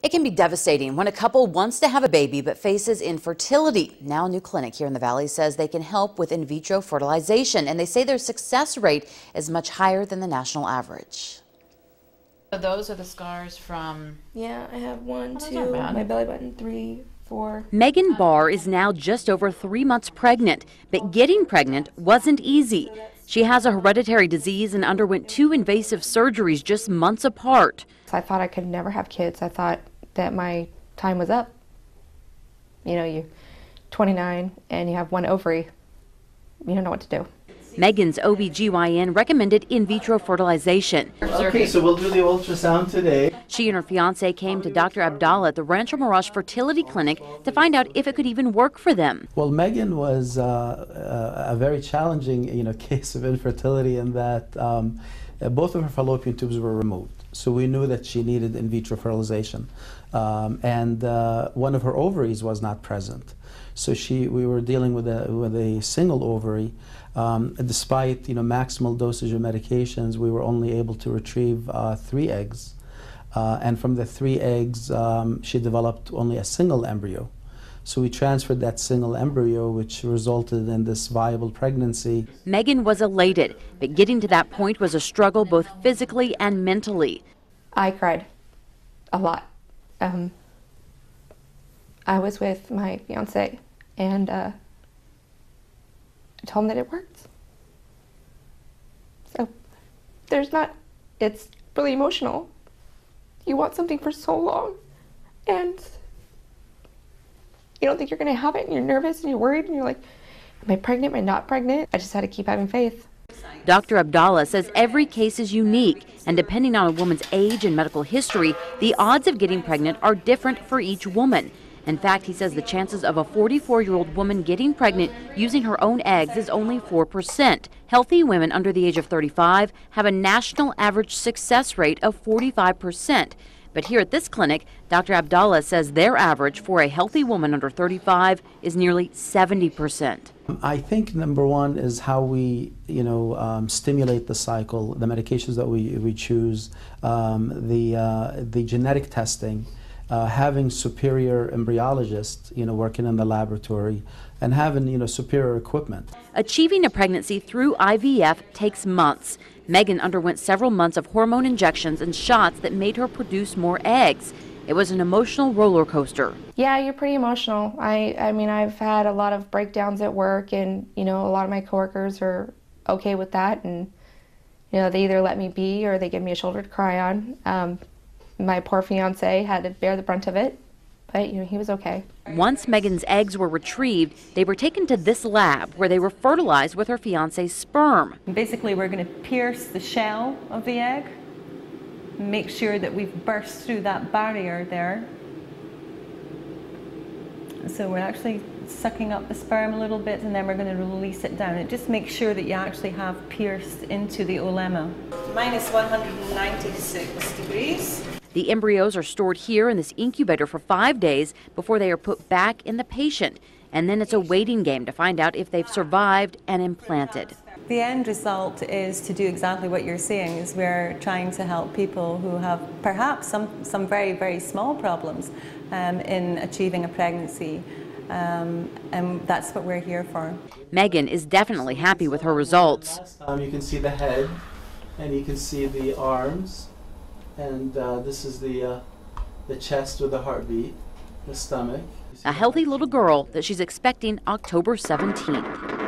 It can be devastating when a couple wants to have a baby but faces infertility. Now a new clinic here in the Valley says they can help with in vitro fertilization, and they say their success rate is much higher than the national average. So those are the scars from... Yeah, I have 1, 2, my belly button, 3, 4. Megan Barr is now just over 3 months pregnant, but getting pregnant wasn't easy. She has a hereditary disease and underwent 2 invasive surgeries just months apart. I thought I could never have kids. I thought that my time was up. You know, you're 29 and you have 1 ovary. You don't know what to do. Megan's OB/GYN recommended in vitro fertilization. Okay, so we'll do the ultrasound today. She and her fiance came to Dr. Abdallah at the Rancho Mirage Fertility Clinic to find out if it could even work for them. Well, Megan was a very challenging, case of infertility in that both of her fallopian tubes were removed. So we knew that she needed in vitro fertilization, and one of her ovaries was not present. So we were dealing with a single ovary. Despite maximal dosage of medications, we were only able to retrieve 3 eggs, and from the 3 eggs, she developed only a single embryo. So we transferred that single embryo, which resulted in this viable pregnancy. Megan was elated, but getting to that point was a struggle both physically and mentally. I cried a lot. I was with my fiance, and I told him that it worked. So it's really emotional. You want something for so long, and you don't think you're going to have it, and you're nervous, and you're worried, and you're like, am I pregnant, am I not pregnant? I just had to keep having faith. Dr. Abdallah says every case is unique, and depending on a woman's age and medical history, the odds of getting pregnant are different for each woman. In fact, he says the chances of a 44-year-old woman getting pregnant using her own eggs is only 4%. Healthy women under the age of 35 have a national average success rate of 45%. But here at this clinic, Dr. Abdallah says their average for a healthy woman under 35 is nearly 70%. I think number one is how we, stimulate the cycle, the medications that we choose, the genetic testing, having superior embryologists, working in the laboratory, and having, superior equipment. Achieving a pregnancy through IVF takes months. Megan underwent several months of hormone injections and shots that made her produce more eggs. It was an emotional roller coaster. Yeah, you're pretty emotional. I mean, I've had a lot of breakdowns at work, and, a lot of my coworkers are okay with that, and, they either let me be or they give me a shoulder to cry on. My poor fiance had to bear the brunt of it, but he was okay. Once Megan's eggs were retrieved, they were taken to this lab where they were fertilized with her fiance's sperm. Basically, we're going to pierce the shell of the egg, make sure that we've burst through that barrier there. So we're actually sucking up the sperm a little bit, and then we're going to release it down. It just makes sure that you actually have pierced into the olemma. Minus 196 degrees. The embryos are stored here in this incubator for 5 days before they are put back in the patient. And then it's a waiting game to find out if they've survived and implanted. The end result is to do exactly what you're saying, is we're trying to help people who have perhaps some very, very small problems in achieving a pregnancy. And that's what we're here for. Megan is definitely happy with her results. You can see the head, and you can see the arms, and this is the chest with the heartbeat, the stomach. A healthy little girl that she's expecting October 17th.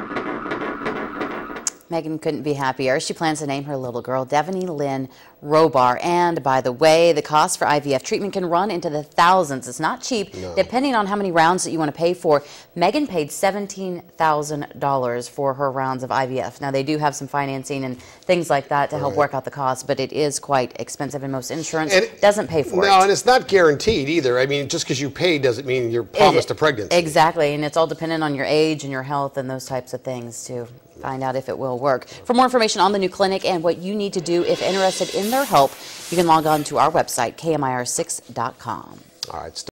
Megan couldn't be happier. She plans to name her little girl Devaney Lynn Robar. And by the way, the cost for IVF treatment can run into the thousands. It's not cheap, depending on how many rounds that you want to pay for. Megan paid $17,000 for her rounds of IVF. Now, they do have some financing and things like that to help work out the cost, but it is quite expensive, and most insurance doesn't pay for it. No, and it's not guaranteed either. I mean, just because you pay doesn't mean you're promised a pregnancy. Exactly, and it's all dependent on your age and your health and those types of things to find out if it will work. For more information on the new clinic and what you need to do if interested in their help, you can log on to our website, KMIR6.com. All right.